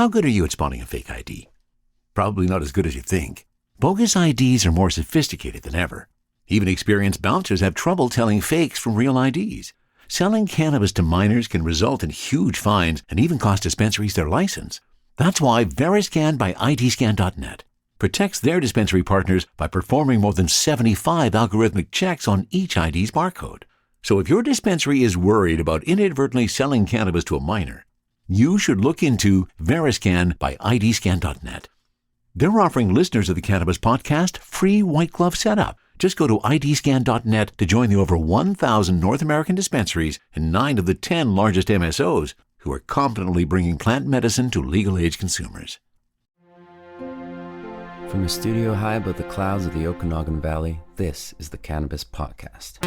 How good are you at spotting a fake ID? Probably not as good as you think. Bogus IDs are more sophisticated than ever. Even experienced bouncers have trouble telling fakes from real IDs. Selling cannabis to minors can result in huge fines and even cost dispensaries their license. That's why Veriscan by IDscan.net protects their dispensary partners by performing more than 75 algorithmic checks on each ID's barcode. So if your dispensary is worried about inadvertently selling cannabis to a minor, you should look into Veriscan by IDscan.net. They're offering listeners of the Cannabis Podcast free white glove setup. Just go to IDscan.net to join the over 1,000 North American dispensaries and 9 of the 10 largest MSOs who are confidently bringing plant medicine to legal-age consumers. From a studio high above the clouds of the Okanagan Valley, this is the Cannabis Podcast.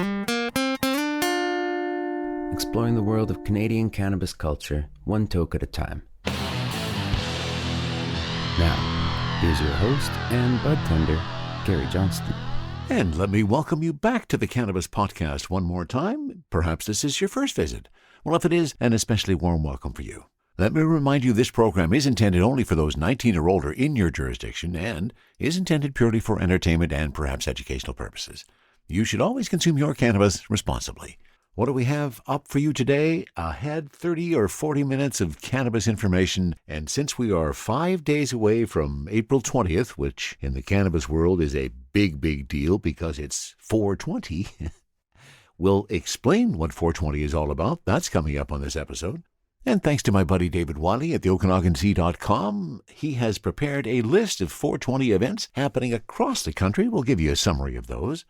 Exploring the world of Canadian cannabis culture, one toke at a time. Now, here's your host and bud tender, Gary Johnston. And let me welcome you back to the Cannabis Podcast one more time. Perhaps this is your first visit. Well, if it is, an especially warm welcome for you. Let me remind you this program is intended only for those 19 or older in your jurisdiction and is intended purely for entertainment and perhaps educational purposes. You should always consume your cannabis responsibly. What do we have up for you today? Ahead 30 or 40 minutes of cannabis information, and since we are 5 days away from April 20th, which in the cannabis world is a big deal because it's 420, we'll explain what 420 is all about. That's coming up on this episode. And thanks to my buddy David Wiley at the OkanaganSea.com, he has prepared a list of 420 events happening across the country. We'll give you a summary of those.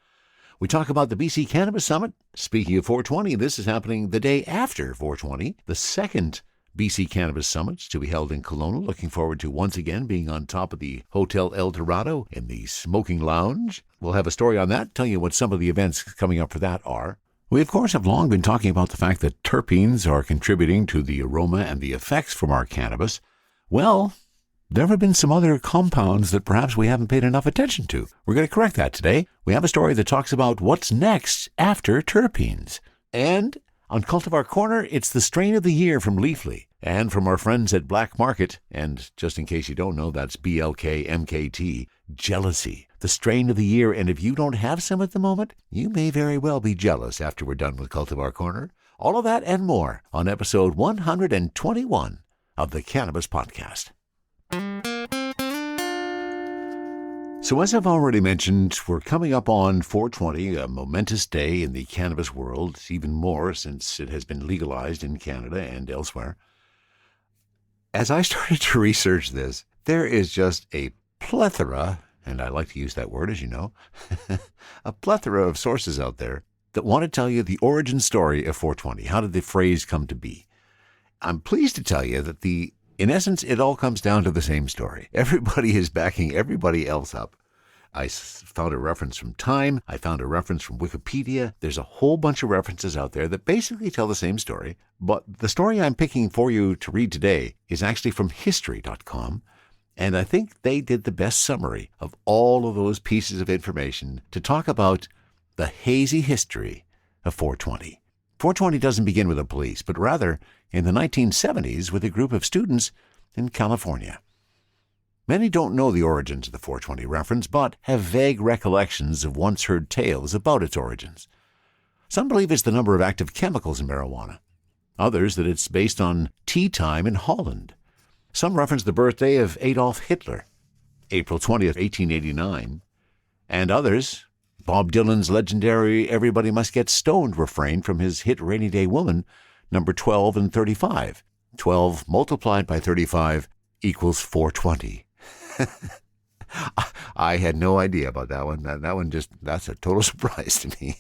We talk about the BC Cannabis Summit. Speaking of 420, this is happening the day after 420, the second BC Cannabis Summit to be held in Kelowna. Looking forward to once again being on top of the Hotel El Dorado in the smoking lounge. We'll have a story on that, tell you what some of the events coming up for that are. We, of course, have long been talking about the fact that terpenes are contributing to the aroma and the effects from our cannabis. Well, there have been some other compounds that perhaps we haven't paid enough attention to. We're going to correct that today. We have a story that talks about what's next after terpenes. And on Cultivar Corner, it's the strain of the year from Leafly. And from our friends at Black Market, and just in case you don't know, that's BLKMKT Jealousy, the strain of the year. And if you don't have some at the moment, you may very well be jealous after we're done with Cultivar Corner. All of that and more on episode 121 of the Cannabis Podcast. So as I've already mentioned, we're coming up on 420, a momentous day in the cannabis world, even more since it has been legalized in Canada and elsewhere. As I started to research this, there is just a plethora, and I like to use that word, as you know, a plethora of sources out there that want to tell you the origin story of 420. How did the phrase come to be? I'm pleased to tell you that in essence, it all comes down to the same story. Everybody is backing everybody else up. I found a reference from Time. I found a reference from Wikipedia. There's a whole bunch of references out there that basically tell the same story. But the story I'm picking for you to read today is actually from History.com. And I think they did the best summary of all of those pieces of information to talk about the hazy history of 420. 420 doesn't begin with the police, but rather in the 1970s with a group of students in California. Many don't know the origins of the 420 reference, but have vague recollections of once-heard tales about its origins. Some believe it's the number of active chemicals in marijuana. Others that it's based on tea time in Holland. Some reference the birthday of Adolf Hitler, April 20th, 1889. And others, Bob Dylan's legendary Everybody Must Get Stoned refrain from his hit Rainy Day Woman, number 12 and 35. 12 multiplied by 35 equals 420. I had no idea about that one. That one that's a total surprise to me.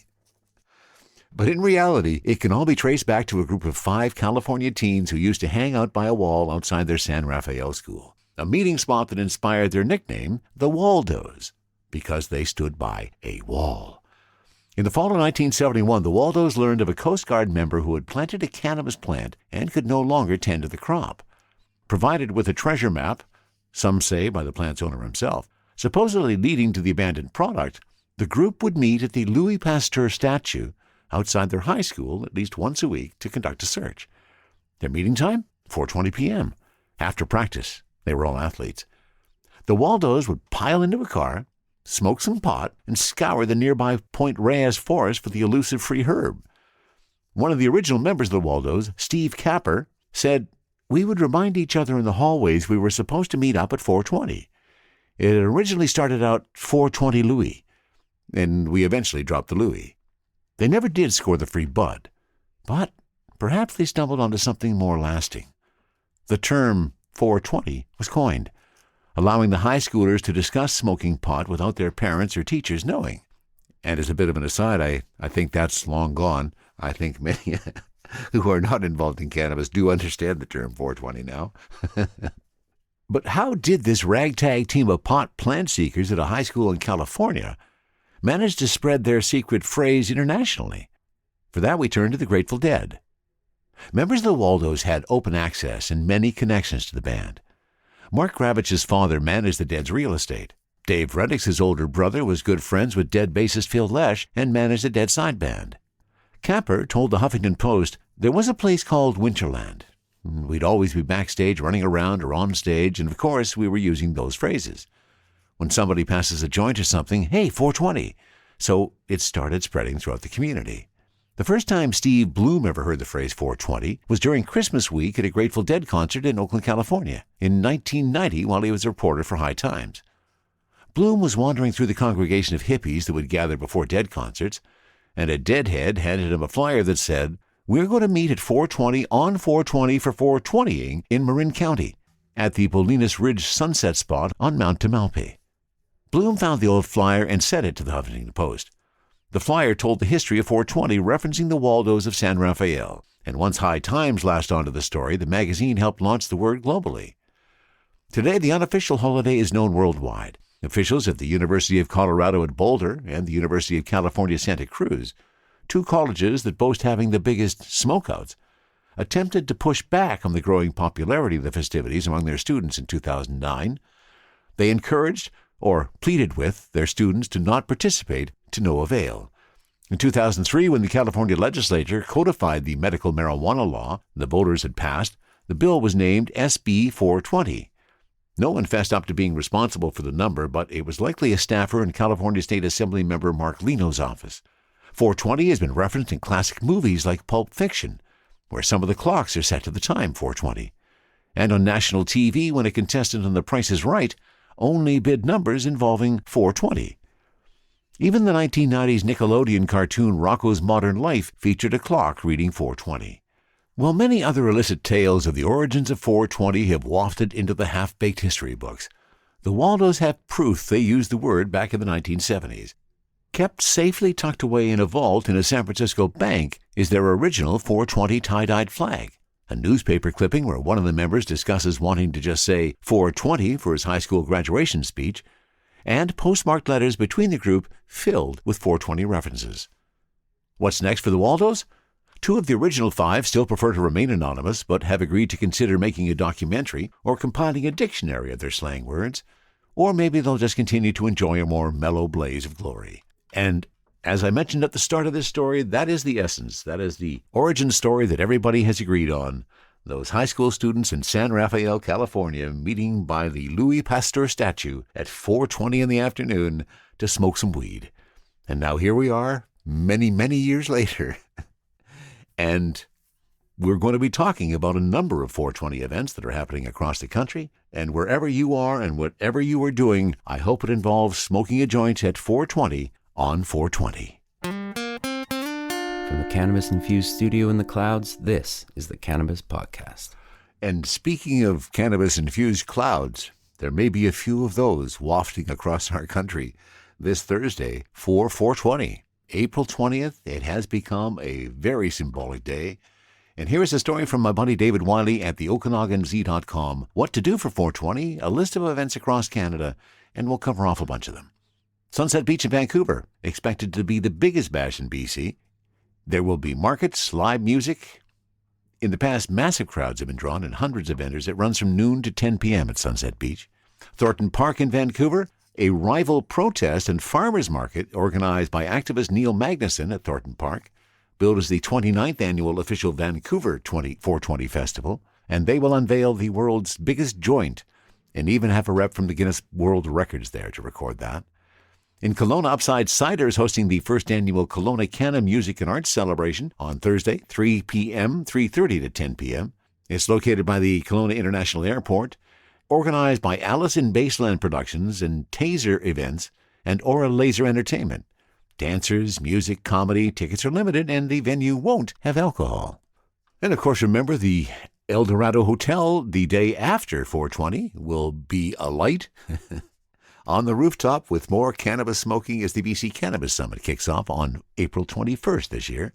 But in reality, it can all be traced back to a group of 5 California teens who used to hang out by a wall outside their San Rafael school, a meeting spot that inspired their nickname, the Waldos, because they stood by a wall. In the fall of 1971, the Waldos learned of a Coast Guard member who had planted a cannabis plant and could no longer tend to the crop. Provided with a treasure map, some say by the plant's owner himself, supposedly leading to the abandoned product, the group would meet at the Louis Pasteur statue outside their high school at least once a week to conduct a search. Their meeting time? 4:20 p.m. After practice, they were all athletes, the Waldos would pile into a car, smoke some pot, and scour the nearby Point Reyes forest for the elusive free herb. One of the original members of the Waldos, Steve Capper, said, "We would remind each other in the hallways we were supposed to meet up at 420. It had originally started out 420 Louis, and we eventually dropped the Louis. They never did score the free bud, but perhaps they stumbled onto something more lasting. The term 420 was coined, allowing the high schoolers to discuss smoking pot without their parents or teachers knowing. And as a bit of an aside, I think that's long gone. I think many who are not involved in cannabis do understand the term 420 now. But how did this ragtag team of pot plant seekers at a high school in California manage to spread their secret phrase internationally? For that, we turn to the Grateful Dead. Members of the Waldos had open access and many connections to the band. Mark Gravich's father managed the Dead's real estate. Dave Reddick's older brother was good friends with Dead bassist Phil Lesh and managed the Dead side band. Capper told the Huffington Post there was a place called Winterland. We'd always be backstage running around or on stage, and of course we were using those phrases. When somebody passes a joint or something, "Hey, 420. So it started spreading throughout the community. The first time Steve Bloom ever heard the phrase 420 was during Christmas week at a Grateful Dead concert in Oakland, California, in 1990 while he was a reporter for High Times. Bloom was wandering through the congregation of hippies that would gather before Dead concerts, and a Deadhead handed him a flyer that said, "We're going to meet at 420 on 420 for 420ing in Marin County at the Bolinas Ridge Sunset Spot on Mount Tamalpais." Bloom found the old flyer and sent it to the Huffington Post. The flyer told the history of 420, referencing the Waldos of San Rafael, and once High Times latched onto the story, the magazine helped launch the word globally. Today, the unofficial holiday is known worldwide. Officials at the University of Colorado at Boulder and the University of California, Santa Cruz, two colleges that boast having the biggest smokeouts, attempted to push back on the growing popularity of the festivities among their students in 2009. They encouraged or pleaded with their students to not participate, to no avail. In 2003, when the California legislature codified the medical marijuana law the voters had passed, the bill was named SB 420. No one fessed up to being responsible for the number, but it was likely a staffer in California State Assembly member Mark Lino's office. 420 has been referenced in classic movies like Pulp Fiction, where some of the clocks are set to the time 420, and on national TV when a contestant on The Price is Right only bid numbers involving 420. Even the 1990s Nickelodeon cartoon Rocko's Modern Life featured a clock reading 420. While many other illicit tales of the origins of 420 have wafted into the half-baked history books, the Waldos have proof they used the word back in the 1970s. Kept safely tucked away in a vault in a San Francisco bank is their original 420 tie-dyed flag, a newspaper clipping where one of the members discusses wanting to just say 420 for his high school graduation speech, and postmarked letters between the group filled with 420 references. What's next for the Waldos? Two of the original five still prefer to remain anonymous, but have agreed to consider making a documentary or compiling a dictionary of their slang words. Or maybe they'll just continue to enjoy a more mellow blaze of glory. And as I mentioned at the start of this story, that is the essence. That is the origin story that everybody has agreed on. Those high school students in San Rafael, California, meeting by the Louis Pasteur statue at 4:20 in the afternoon to smoke some weed. And now here we are, many, many years later. And we're going to be talking about a number of 420 events that are happening across the country. And wherever you are and whatever you are doing, I hope it involves smoking a joint at 420 on 420. From the cannabis-infused studio in the clouds, this is the Cannabis Podcast. And speaking of cannabis-infused clouds, there may be a few of those wafting across our country this Thursday for 420. April 20th, it has become a very symbolic day. And here is a story from my buddy David Wiley at the OkanaganZ.com. What to do for 420, a list of events across Canada, and we'll cover off a bunch of them. Sunset Beach in Vancouver, expected to be the biggest bash in BC. There will be markets, live music. In the past, massive crowds have been drawn and hundreds of vendors. It runs from noon to 10 p.m. at Sunset Beach. Thornton Park in Vancouver, a rival protest and farmers market organized by activist Neil Magnuson at Thornton Park, billed as the 29th annual official Vancouver 420 Festival. and they will unveil the world's biggest joint and even have a rep from the Guinness World Records there to record that. In Kelowna, Upside Cider is hosting the first annual Kelowna Canna Music and Arts Celebration on Thursday, 3 p.m., 3:30 to 10 p.m. It's located by the Kelowna International Airport, organized by Allison Baseland Productions and Taser Events and Aura Laser Entertainment. Dancers, music, comedy, tickets are limited, and the venue won't have alcohol. And of course, remember the El Dorado Hotel the day after 420 will be alight on the rooftop with more cannabis smoking as the BC Cannabis Summit kicks off on April 21st this year.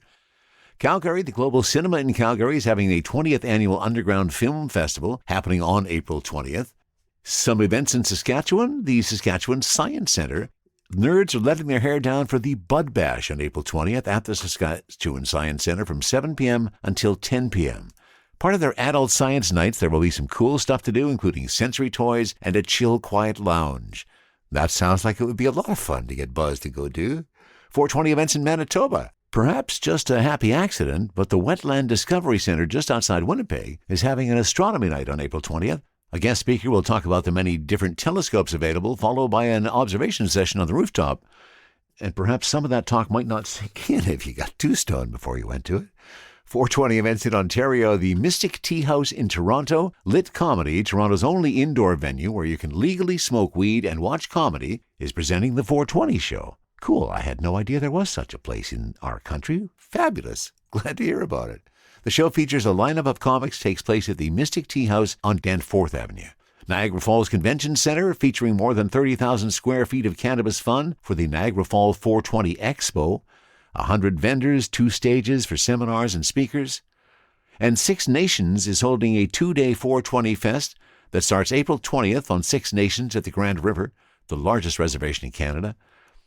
Calgary, the Global Cinema in Calgary, is having the 20th Annual Underground Film Festival happening on April 20th. Some events in Saskatchewan, the Saskatchewan Science Centre. Nerds are letting their hair down for the Bud Bash on April 20th at the Saskatchewan Science Centre from 7 p.m. until 10 p.m. Part of their adult science nights, there will be some cool stuff to do, including sensory toys and a chill, quiet lounge. That sounds like it would be a lot of fun to get buzzed to go do. 420 events in Manitoba. Perhaps just a happy accident, but the Wetland Discovery Center just outside Winnipeg is having an astronomy night on April 20th. A guest speaker will talk about the many different telescopes available, followed by an observation session on the rooftop. And perhaps some of that talk might not sink in if you got too stoned before you went to it. 420 events in Ontario, the Mystic Tea House in Toronto, Lit Comedy, Toronto's only indoor venue where you can legally smoke weed and watch comedy, is presenting the 420 show. Cool, I had no idea there was such a place in our country. Fabulous. Glad to hear about it. The show features a lineup of comics, takes place at the Mystic Tea House on Danforth Avenue. Niagara Falls Convention Center, featuring more than 30,000 square feet of cannabis fun for the Niagara Falls 420 Expo. 100 vendors, 2 stages for seminars and speakers. And Six Nations is holding a 2-day 420 Fest that starts April 20th on Six Nations at the Grand River, the largest reservation in Canada.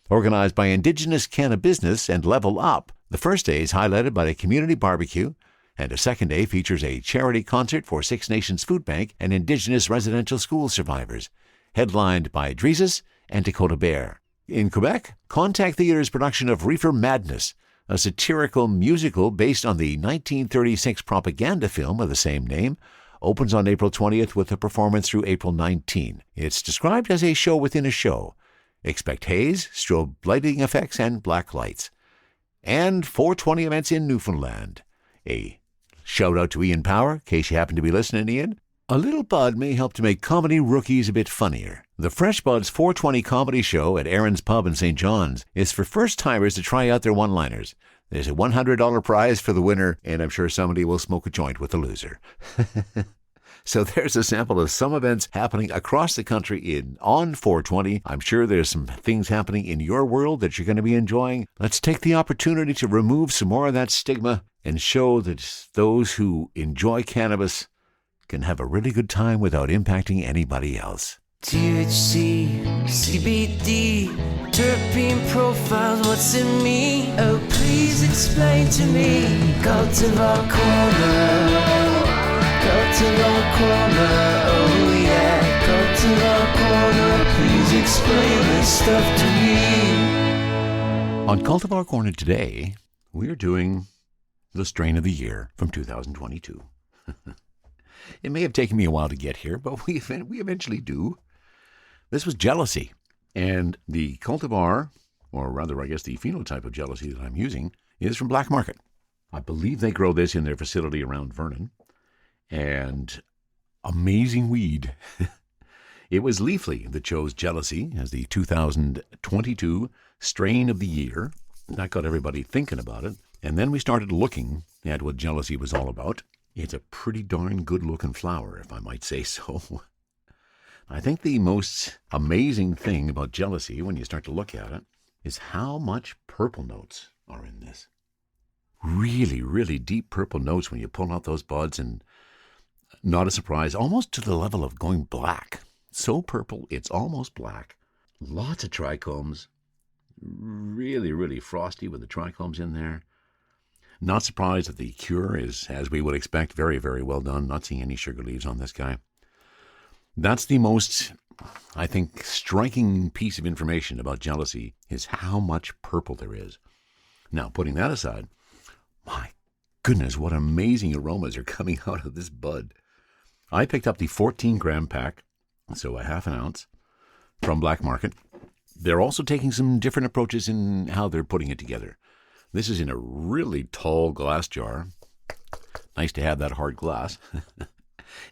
Organized by Indigenous Cannabusiness and Level Up, the first day is highlighted by a community barbecue, and a second day features a charity concert for Six Nations Food Bank and Indigenous residential school survivors, headlined by Dreesus and Dakota Bear. In Quebec, Contact Theatre's production of Reefer Madness, a satirical musical based on the 1936 propaganda film of the same name, opens on April 20th with a performance through April 19. It's described as a show within a show. Expect haze, strobe lighting effects, and black lights. And 420 events in Newfoundland. A shout out to Ian Power, in case you happen to be listening, Ian. A little bud may help to make comedy rookies a bit funnier. The Fresh Buds 420 comedy show at Aaron's Pub in St. John's is for first-timers to try out their one-liners. There's a $100 prize for the winner, and I'm sure somebody will smoke a joint with the loser. So there's a sample of some events happening across the country on 420. I'm sure there's some things happening in your world that you're going to be enjoying. Let's take the opportunity to remove some more of that stigma and show that those who enjoy cannabis can have a really good time without impacting anybody else. THC, CBD, terpene profiles, what's in me? Oh, please explain to me. Cultivar Corner, Cultivar Corner, oh yeah. Cultivar Corner, please explain this stuff to me. On Cultivar Corner today, we're doing the strain of the year from 2022. It may have taken me a while to get here, but we eventually do. This was Jealousy, and the cultivar, or rather I guess the phenotype of Jealousy that I'm using, is from Black Market. I believe they grow this in their facility around Vernon, and amazing weed. It was Leafly that chose Jealousy as the 2022 strain of the year. That got everybody thinking about it, and then we started looking at what Jealousy was all about. It's a pretty darn good-looking flower, if I might say so. I think the most amazing thing about Jealousy, when you start to look at it, is how much purple notes are in this. Really, really deep purple notes when you pull out those buds, and not a surprise, almost to the level of going black. So purple, it's almost black. Lots of trichomes. Really, really frosty with the trichomes in there. Not surprised that the cure is, as we would expect, very, very well done. Not seeing any sugar leaves on this guy. That's the most, I think, striking piece of information about Jealousy is how much purple there is. Now, putting that aside, my goodness, what amazing aromas are coming out of this bud. I picked up the 14-gram pack, so a half an ounce, from Black Market. They're also taking some different approaches in how they're putting it together. This is in a really tall glass jar. Nice to have that hard glass.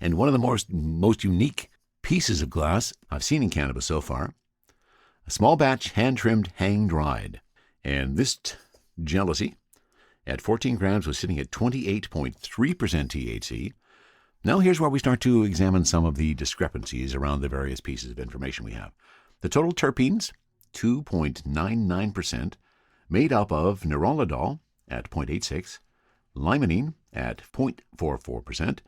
And one of the most unique pieces of glass I've seen in cannabis so far. A small batch, hand-trimmed, hang-dried. And this Jealousy at 14 grams was sitting at 28.3% THC. Now here's where we start to examine some of the discrepancies around the various pieces of information we have. The total terpenes, 2.99%, made up of nerolidol at 0.86%, limonene at 0.44%,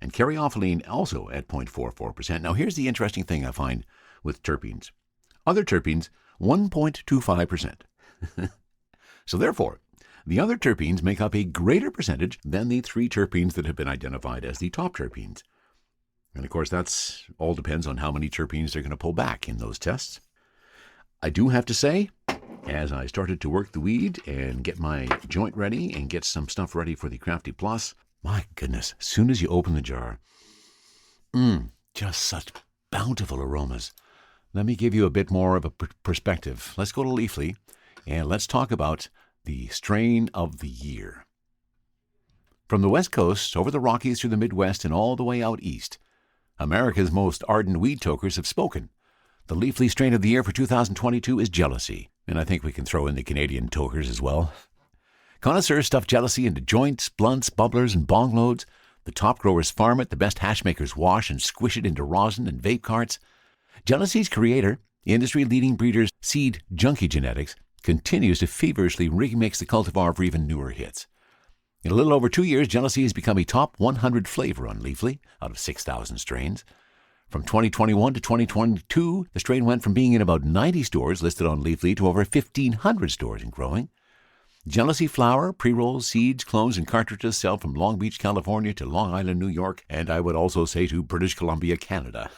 and caryophyllene also at 0.44%. Now here's the interesting thing I find with terpenes. Other terpenes, 1.25%. So therefore, the other terpenes make up a greater percentage than the 3 terpenes that have been identified as the top terpenes. And of course, that's all depends on how many terpenes they're going to pull back in those tests. I do have to say, as I started to work the weed and get my joint ready and get some stuff ready for the Crafty Plus, my goodness, as soon as you open the jar, just such bountiful aromas. Let me give you a bit more of a perspective. Let's go to Leafly and let's talk about the strain of the year. From the West Coast, over the Rockies through the Midwest and all the way out east, America's most ardent weed tokers have spoken. The Leafly strain of the year for 2022 is Jealousy, and I think we can throw in the Canadian tokers as well. Connoisseurs stuff Jealousy into joints, blunts, bubblers, and bong loads. The top growers farm it, the best hash makers wash and squish it into rosin and vape carts. Jealousy's creator, industry-leading breeders Seed Junkie Genetics, continues to feverishly remix the cultivar for even newer hits. In a little over 2 years, Jealousy has become a top 100 flavor on Leafly out of 6,000 strains. From 2021 to 2022, the strain went from being in about 90 stores listed on Leafly to over 1,500 stores and growing. Jealousy flower, pre-rolls, seeds, clones, and cartridges sell from Long Beach, California to Long Island, New York, and I would also say to British Columbia, Canada.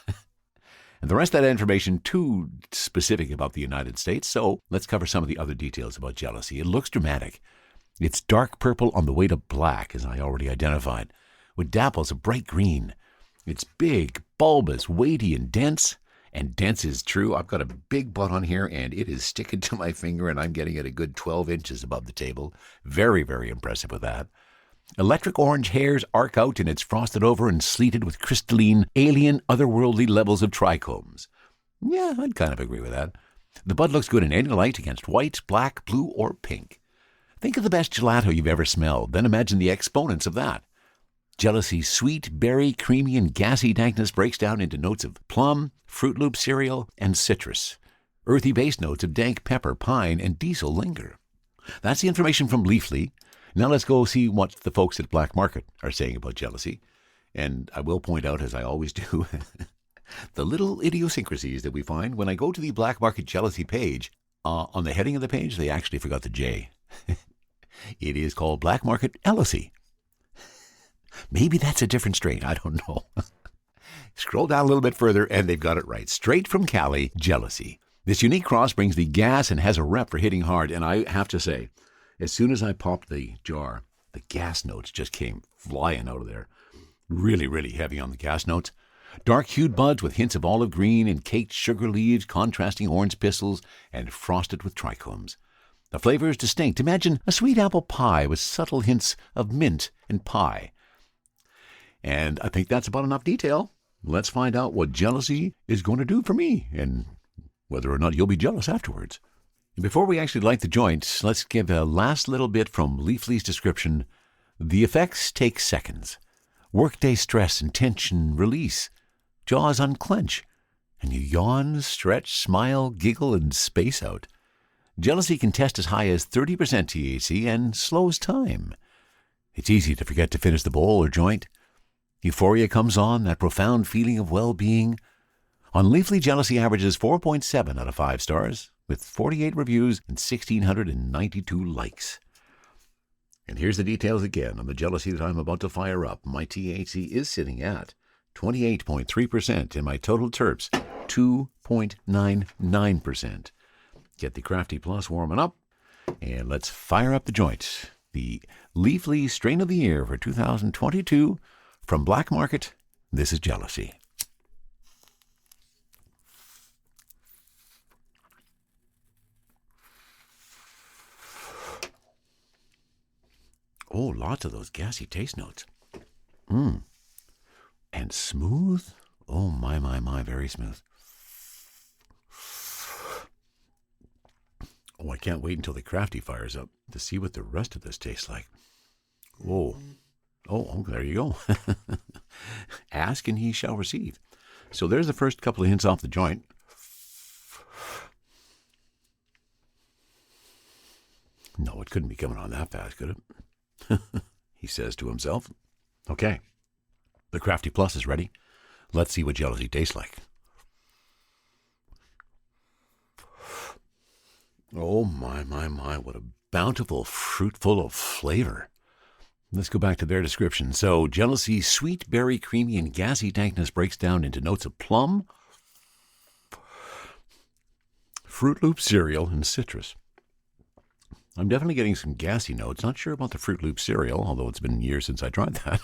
And the rest of that information too specific about the United States, so let's cover some of the other details about Jealousy. It looks dramatic. It's dark purple on the way to black, as I already identified, with dapples of bright green. It's big, bulbous, weighty, and dense. And dense is true. I've got a big butt on here, and it is sticking to my finger, and I'm getting it a good 12 inches above the table. Very, very impressive with that. Electric orange hairs arc out, and it's frosted over and sleeted with crystalline, alien, otherworldly levels of trichomes. Yeah, I'd kind of agree with that. The bud looks good in any light against white, black, blue, or pink. Think of the best gelato you've ever smelled, then imagine the exponents of that. Jealousy's sweet, berry, creamy, and gassy dankness breaks down into notes of plum, Fruit Loop cereal, and citrus. Earthy base notes of dank pepper, pine, and diesel linger. That's the information from Leafly. Now let's go see what the folks at Black Market are saying about Jealousy. And I will point out, as I always do, the little idiosyncrasies that we find when I go to the Black Market Jealousy page. On the heading of the page, they actually forgot the J. It is called Black Market Jealousy. Maybe that's a different strain. I don't know. Scroll down a little bit further, and they've got it right. Straight from Cali, Jealousy. This unique cross brings the gas and has a rep for hitting hard. And I have to say, as soon as I popped the jar, the gas notes just came flying out of there. Really, really heavy on the gas notes. Dark-hued buds with hints of olive green and caked sugar leaves, contrasting orange pistils, and frosted with trichomes. The flavor is distinct. Imagine a sweet apple pie with subtle hints of mint and pie. And I think that's about enough detail. Let's find out what Jealousy is going to do for me and whether or not you'll be jealous afterwards. Before we actually light the joints, let's give a last little bit from Leafly's description. The effects take seconds. Workday stress and tension release. Jaws unclench. And you yawn, stretch, smile, giggle, and space out. Jealousy can test as high as 30% THC and slows time. It's easy to forget to finish the bowl or joint. Euphoria comes on, that profound feeling of well-being. On Leafly, Jealousy averages 4.7 out of 5 stars, with 48 reviews and 1,692 likes. And here's the details again on the Jealousy that I'm about to fire up. My THC is sitting at 28.3% and my total terps 2.99%. Get the Crafty Plus warming up, and let's fire up the joints. The Leafly Strain of the Year for 2022 from Black Market This is Jealousy. Oh, lots of those gassy taste notes. And smooth. Oh, my, very smooth. Oh, I can't wait until the crafty fires up to see what the rest of this tastes like. Oh, there you go. Ask and he shall receive. So there's the first couple of hints off the joint. No, it couldn't be coming on that fast, could it? He says to himself. Okay, the Crafty Plus is ready. Let's see what Jealousy tastes like. Oh, my, what a bountiful fruit full of flavor. Let's go back to their description. So, Jealousy, sweet, berry, creamy, and gassy dankness breaks down into notes of plum, Fruit Loop cereal, and citrus. I'm definitely getting some gassy notes. Not sure about the Fruit Loop cereal, although it's been years since I tried that.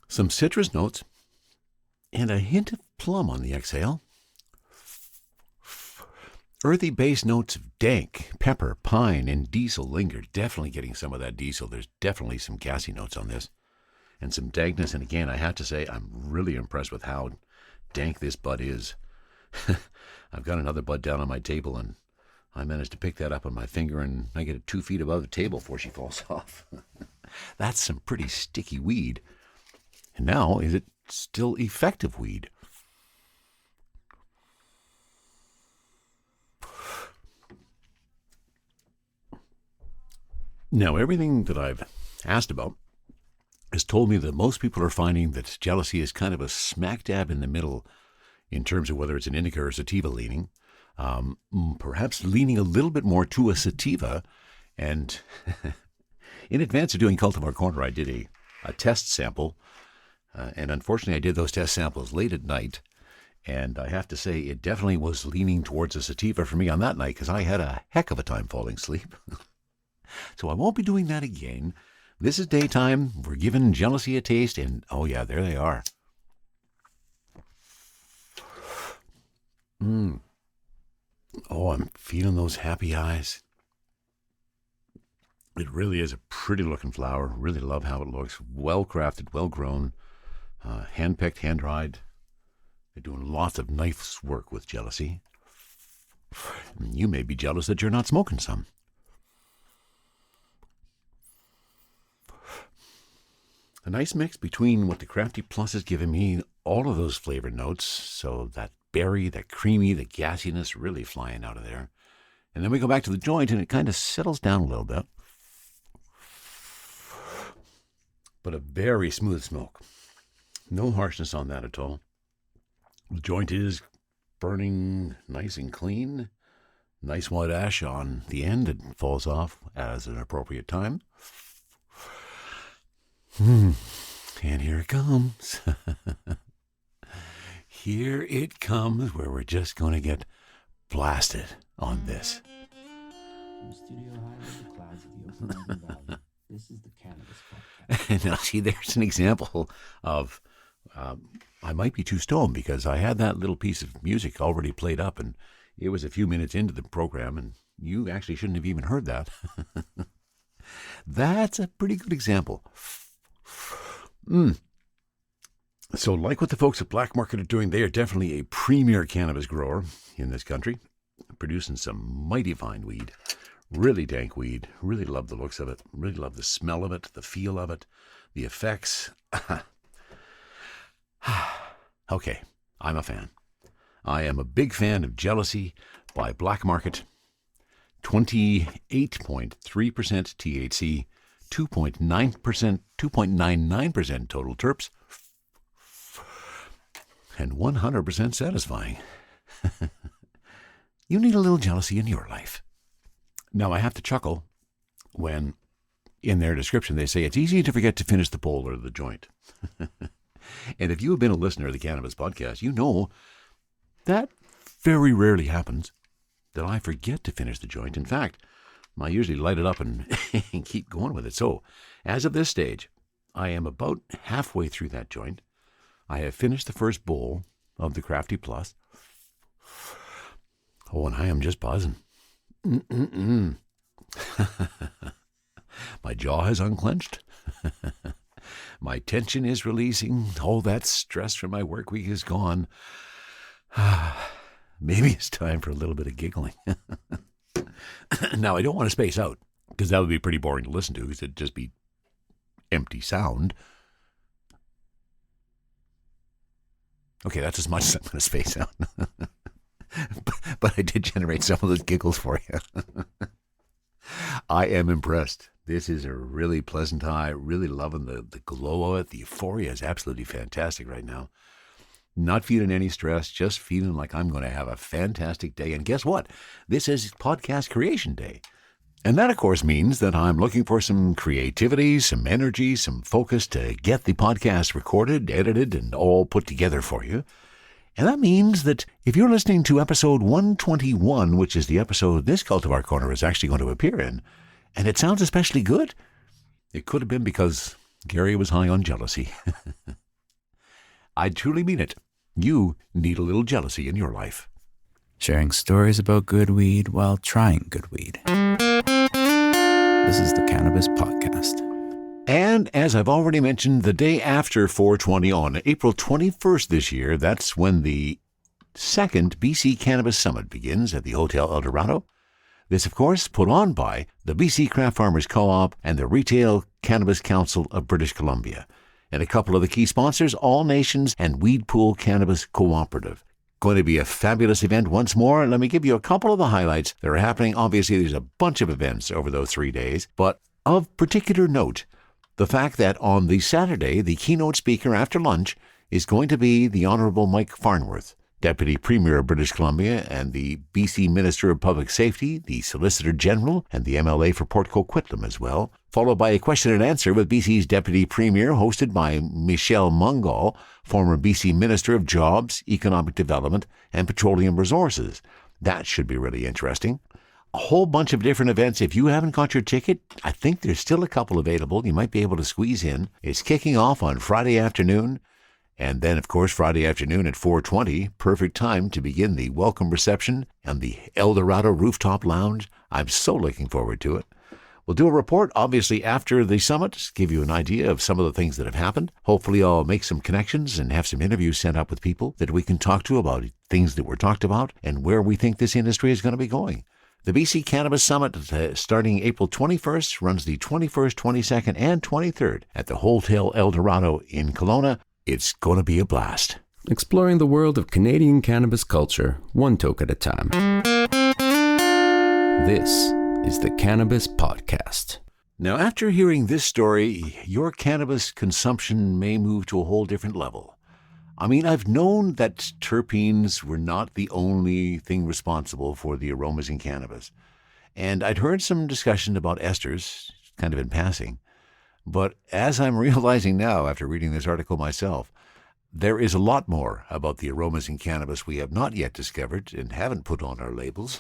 Some citrus notes, and a hint of plum on the exhale. Earthy base notes of dank, pepper, pine, and diesel linger. Definitely getting some of that diesel. There's definitely some gassy notes on this. And some dankness. And again, I have to say, I'm really impressed with how dank this bud is. I've got another bud down on my table, and I managed to pick that up on my finger, and I get it 2 feet above the table before she falls off. That's some pretty sticky weed. And now, is it still effective weed? Now, everything that I've asked about has told me that most people are finding that Jealousy is kind of a smack dab in the middle in terms of whether it's an indica or sativa leaning. Perhaps leaning a little bit more to a sativa. And in advance of doing Cultivar Corner, I did a test sample. And unfortunately, I did those test samples late at night. And I have to say, it definitely was leaning towards a sativa for me on that night, because I had a heck of a time falling asleep. So I won't be doing that again. This is daytime. We're giving Jealousy a taste, and oh yeah, there they are. Oh, I'm feeling those happy eyes. It really is a pretty looking flower. Really love how it looks. Well crafted, well grown, hand picked, hand dried. They're doing lots of nice work with Jealousy. You may be jealous that you're not smoking some. A nice mix between what the Crafty Plus is giving me, all of those flavor notes. So that berry, that creamy, the gassiness really flying out of there. And then we go back to the joint and it kind of settles down a little bit. But a very smooth smoke. No harshness on that at all. The joint is burning nice and clean. Nice white ash on the end. It falls off at an appropriate time. And here it comes. Here it comes, where we're just going to get blasted on this. From studio high in the clouds of the Okanagan Valley, this is the Cannabis Podcast. Now, see, there's an example of I might be too stoned, because I had that little piece of music already played up, and it was a few minutes into the program, and you actually shouldn't have even heard that. That's a pretty good example. So like what the folks at Black Market are doing, they are definitely a premier cannabis grower in this country, producing some mighty fine weed, really dank weed. Really love the looks of it, really love the smell of it, the feel of it, the effects. Okay, I'm a fan. I am a big fan of Jealousy by Black Market. 28.3% THC, 2.99% total terps, and 100% satisfying. You need a little Jealousy in your life. Now, I have to chuckle when, in their description, they say it's easy to forget to finish the bowl or the joint. And if you have been a listener of the Cannabis Podcast, you know that very rarely happens that I forget to finish the joint. In fact, I usually light it up and keep going with it. So, as of this stage, I am about halfway through that joint. I have finished the first bowl of the Crafty Plus. Oh, and I am just buzzing. My jaw has unclenched. My tension is releasing. All that stress from my work week is gone. Maybe it's time for a little bit of giggling. Now, I don't want to space out, because that would be pretty boring to listen to, because it'd just be empty sound. Okay, that's as much as I'm going to space out. But I did generate some of those giggles for you. I am impressed. This is a really pleasant high. Really loving the glow of it. The euphoria is absolutely fantastic right now. Not feeling any stress, just feeling like I'm going to have a fantastic day. And guess what? This is Podcast Creation Day. And that, of course, means that I'm looking for some creativity, some energy, some focus to get the podcast recorded, edited, and all put together for you. And that means that if you're listening to episode 121, which is the episode this Cultivar Corner is actually going to appear in, and it sounds especially good, it could have been because Gary was high on jealousy. I truly mean it. You need a little jealousy in your life. Sharing stories about good weed while trying good weed. This is the Cannabis Podcast. And as I've already mentioned, the day after 420 on April 21st this year, that's when the second BC Cannabis Summit begins at the Hotel El Dorado. This, of course, put on by the BC Craft Farmers Co-op and the Retail Cannabis Council of British Columbia, and a couple of the key sponsors, All Nations and Weed Pool Cannabis Cooperative. Going to be a fabulous event once more. Let me give you a couple of the highlights that are happening. Obviously, there's a bunch of events over those 3 days, but of particular note, the fact that on the Saturday, the keynote speaker after lunch is going to be the Honourable Mike Farnworth, Deputy Premier of British Columbia and the BC Minister of Public Safety, the Solicitor General, and the MLA for Port Coquitlam as well, followed by a question and answer with BC's Deputy Premier, hosted by Michelle Mungall, former BC Minister of Jobs, Economic Development, and Petroleum Resources. That should be really interesting. A whole bunch of different events. If you haven't got your ticket, I think there's still a couple available. You might be able to squeeze in. It's kicking off on Friday afternoon. And then, of course, Friday afternoon at 4:20, perfect time to begin the welcome reception and the El Dorado Rooftop Lounge. I'm so looking forward to it. We'll do a report, obviously, after the summit, give you an idea of some of the things that have happened. Hopefully, I'll make some connections and have some interviews set up with people that we can talk to about things that were talked about and where we think this industry is going to be going. The BC Cannabis Summit, starting April 21st, runs the 21st, 22nd, and 23rd at the Hotel El Dorado in Kelowna. It's going to be a blast. Exploring the world of Canadian cannabis culture, one toke at a time. This is the Cannabis Podcast. Now, after hearing this story, your cannabis consumption may move to a whole different level. I mean, I've known that terpenes were not the only thing responsible for the aromas in cannabis. And I'd heard some discussion about esters, kind of in passing. But as I'm realizing now, after reading this article myself, there is a lot more about the aromas in cannabis we have not yet discovered and haven't put on our labels.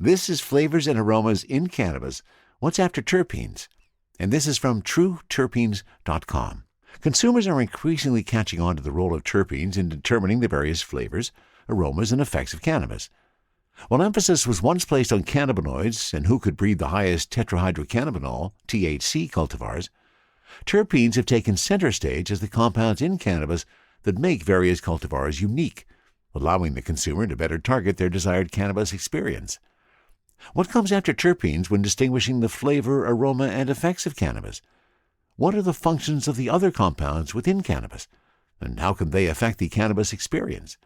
This is Flavors and Aromas in Cannabis. What's after terpenes? And this is from TrueTerpenes.com. Consumers are increasingly catching on to the role of terpenes in determining the various flavors, aromas, and effects of cannabis. While emphasis was once placed on cannabinoids and who could breed the highest tetrahydrocannabinol, THC cultivars, terpenes have taken center stage as the compounds in cannabis that make various cultivars unique, allowing the consumer to better target their desired cannabis experience. What comes after terpenes when distinguishing the flavor, aroma, and effects of cannabis? What are the functions of the other compounds within cannabis? And how can they affect the cannabis experience?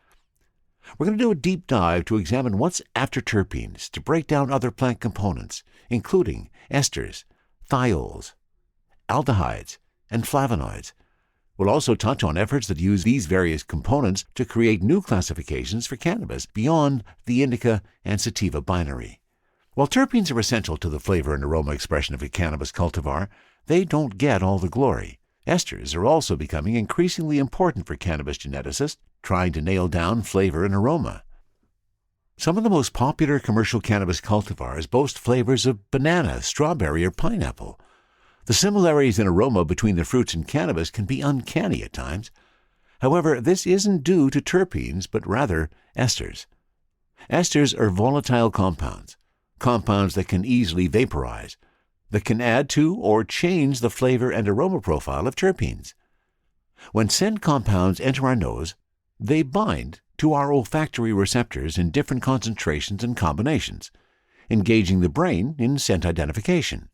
We're going to do a deep dive to examine what's after terpenes, to break down other plant components, including esters, thiols, aldehydes, and flavonoids. We'll also touch on efforts that use these various components to create new classifications for cannabis beyond the indica and sativa binary. While terpenes are essential to the flavor and aroma expression of a cannabis cultivar, they don't get all the glory. Esters are also becoming increasingly important for cannabis geneticists, trying to nail down flavor and aroma. Some of the most popular commercial cannabis cultivars boast flavors of banana, strawberry, or pineapple. The similarities in aroma between the fruits and cannabis can be uncanny at times. However, this isn't due to terpenes, but rather esters. Esters are volatile compounds that can easily vaporize, that can add to or change the flavor and aroma profile of terpenes. When scent compounds enter our nose, they bind to our olfactory receptors in different concentrations and combinations, engaging the brain in scent identification.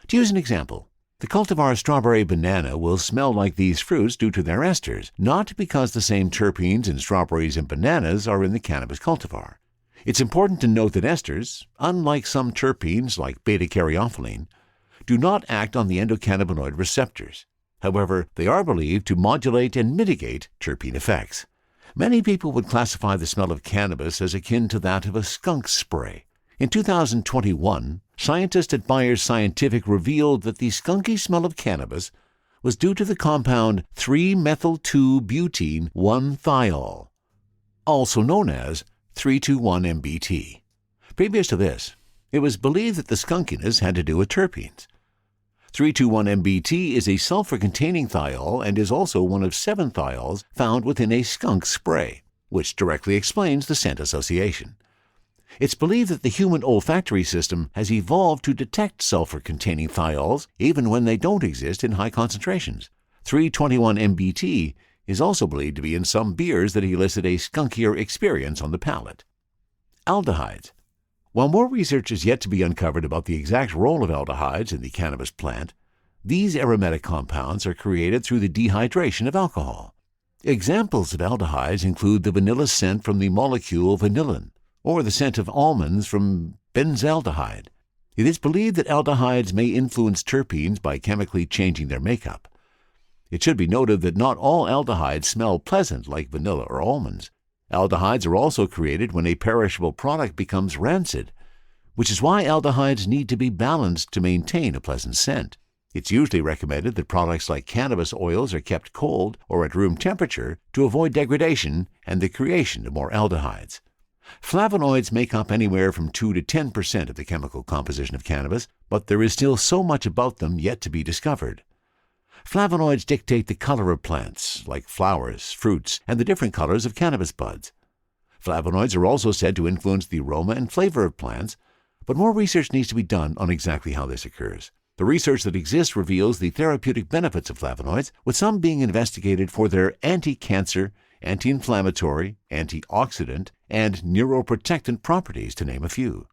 To use an example, the cultivar strawberry banana will smell like these fruits due to their esters, not because the same terpenes in strawberries and bananas are in the cannabis cultivar. It's important to note that esters, unlike some terpenes like beta-caryophyllene, do not act on the endocannabinoid receptors. However, they are believed to modulate and mitigate terpene effects. Many people would classify the smell of cannabis as akin to that of a skunk spray. In 2021, scientists at Bayer's Scientific revealed that the skunky smell of cannabis was due to the compound 3-methyl-2-butene-1-thiol, also known as 3,2,1-MBT. Previous to this, it was believed that the skunkiness had to do with terpenes. 3,2,1-MBT is a sulfur-containing thiol and is also one of 7 thiols found within a skunk spray, which directly explains the scent association. It's believed that the human olfactory system has evolved to detect sulfur-containing thiols even when they don't exist in high concentrations. 3,2,1-MBT is also believed to be in some beers that elicit a skunkier experience on the palate. Aldehydes. While more research is yet to be uncovered about the exact role of aldehydes in the cannabis plant, these aromatic compounds are created through the dehydration of alcohol. Examples of aldehydes include the vanilla scent from the molecule vanillin, or the scent of almonds from benzaldehyde. It is believed that aldehydes may influence terpenes by chemically changing their makeup. It should be noted that not all aldehydes smell pleasant like vanilla or almonds. Aldehydes are also created when a perishable product becomes rancid, which is why aldehydes need to be balanced to maintain a pleasant scent. It's usually recommended that products like cannabis oils are kept cold or at room temperature to avoid degradation and the creation of more aldehydes. Flavonoids make up anywhere from 2 to 10% of the chemical composition of cannabis, but there is still so much about them yet to be discovered. Flavonoids dictate the color of plants, like flowers, fruits, and the different colors of cannabis buds. Flavonoids are also said to influence the aroma and flavor of plants, but more research needs to be done on exactly how this occurs. The research that exists reveals the therapeutic benefits of flavonoids, with some being investigated for their anti-cancer, anti-inflammatory, antioxidant, and neuroprotectant properties, to name a few.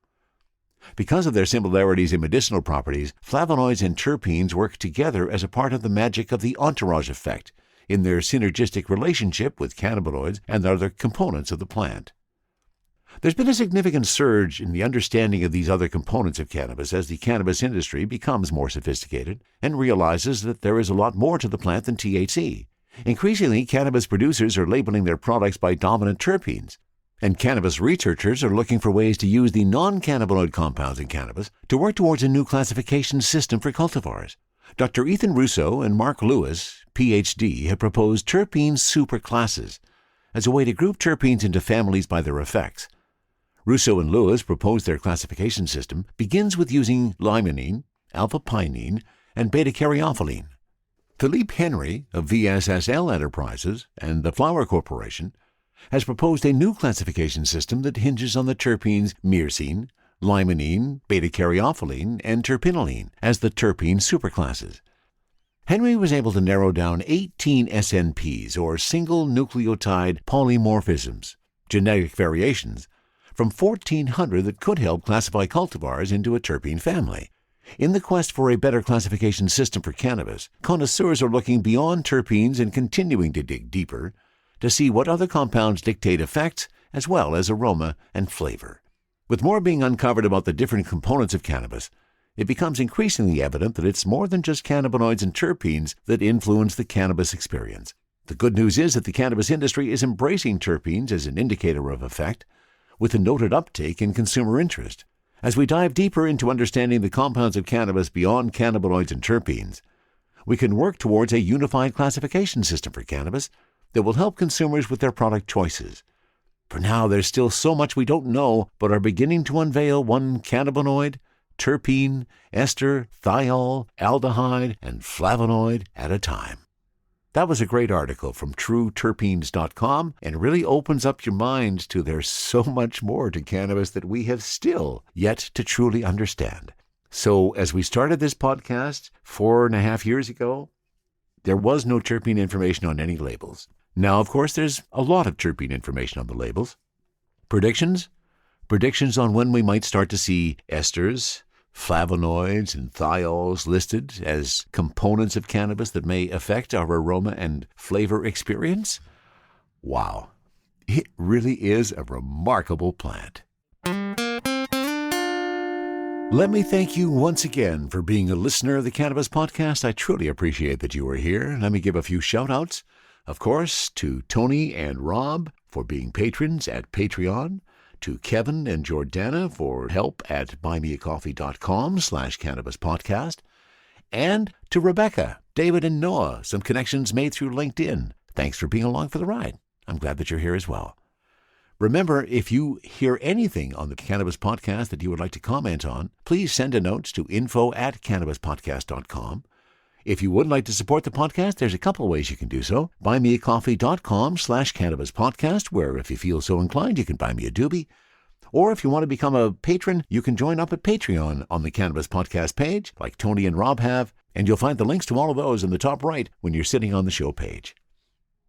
Because of their similarities in medicinal properties, flavonoids and terpenes work together as a part of the magic of the entourage effect in their synergistic relationship with cannabinoids and other components of the plant. There's been a significant surge in the understanding of these other components of cannabis as the cannabis industry becomes more sophisticated and realizes that there is a lot more to the plant than THC. Increasingly, cannabis producers are labeling their products by dominant terpenes, and cannabis researchers are looking for ways to use the non-cannabinoid compounds in cannabis to work towards a new classification system for cultivars. Dr. Ethan Russo and Mark Lewis, Ph.D., have proposed terpene superclasses as a way to group terpenes into families by their effects. Russo and Lewis propose their classification system begins with using limonene, alpha-pinene, and beta-caryophyllene. Philippe Henry of VSSL Enterprises and the Flower Corporation has proposed a new classification system that hinges on the terpenes myrcene, limonene, beta-caryophyllene, and terpinolene as the terpene superclasses. Henry was able to narrow down 18 SNPs, or single nucleotide polymorphisms, genetic variations, from 1,400 that could help classify cultivars into a terpene family. In the quest for a better classification system for cannabis, connoisseurs are looking beyond terpenes and continuing to dig deeper to see what other compounds dictate effects as well as aroma and flavor. With more being uncovered about the different components of cannabis, it becomes increasingly evident that it's more than just cannabinoids and terpenes that influence the cannabis experience. The good news is that the cannabis industry is embracing terpenes as an indicator of effect, with a noted uptake in consumer interest. As we dive deeper into understanding the compounds of cannabis beyond cannabinoids and terpenes, we can work towards a unified classification system for cannabis that will help consumers with their product choices. For now, there's still so much we don't know, but are beginning to unveil one cannabinoid, terpene, ester, thiol, aldehyde, and flavonoid at a time. That was a great article from trueterpenes.com and really opens up your minds to there's so much more to cannabis that we have still yet to truly understand. So as we started this podcast 4.5 years ago, there was no terpene information on any labels. Now, of course, there's a lot of terpene information on the labels. Predictions? Predictions on when we might start to see esters, flavonoids, and thiols listed as components of cannabis that may affect our aroma and flavor experience? Wow, it really is a remarkable plant. Let me thank you once again for being a listener of the Cannabis Podcast. I truly appreciate that you are here. Let me give a few shout-outs, of course, to Tony and Rob for being patrons at Patreon, to Kevin and Jordana for help at buymeacoffee.com/cannabispodcast, and to Rebecca, David, and Noah, some connections made through LinkedIn. Thanks for being along for the ride. I'm glad that you're here as well. Remember, if you hear anything on the Cannabis Podcast that you would like to comment on, please send a note to info@cannabispodcast.com. If you would like to support the podcast, there's a couple of ways you can do so. Buymeacoffee.com/cannabispodcast, where if you feel so inclined, you can buy me a doobie. Or if you want to become a patron, you can join up at Patreon on the Cannabis Podcast page, like Tony and Rob have, and you'll find the links to all of those in the top right when you're sitting on the show page.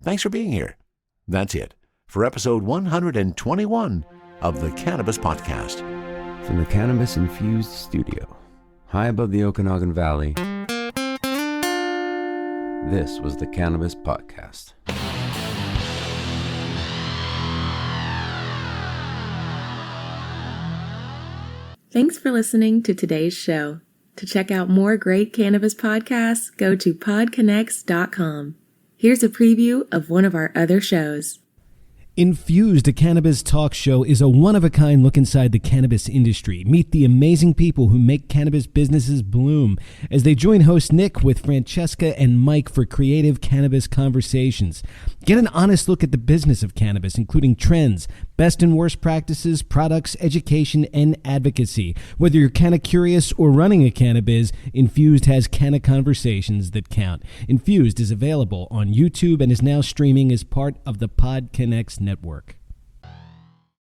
Thanks for being here. That's it for episode 121 of the Cannabis Podcast. From the cannabis-infused studio, high above the Okanagan Valley, this was the Cannabis Podcast. Thanks for listening to today's show. To check out more great cannabis podcasts, go to podconnects.com. Here's a preview of one of our other shows. Infused, a cannabis talk show, is a one-of-a-kind look inside the cannabis industry. Meet the amazing people who make cannabis businesses bloom as they join host Nick with Francesca and Mike for creative cannabis conversations. Get an honest look at the business of cannabis, including trends, best and worst practices, products, education, and advocacy. Whether you're canna curious or running a cannabis, Infused has canna conversations that count. Infused is available on YouTube and is now streaming as part of the PodConnects network.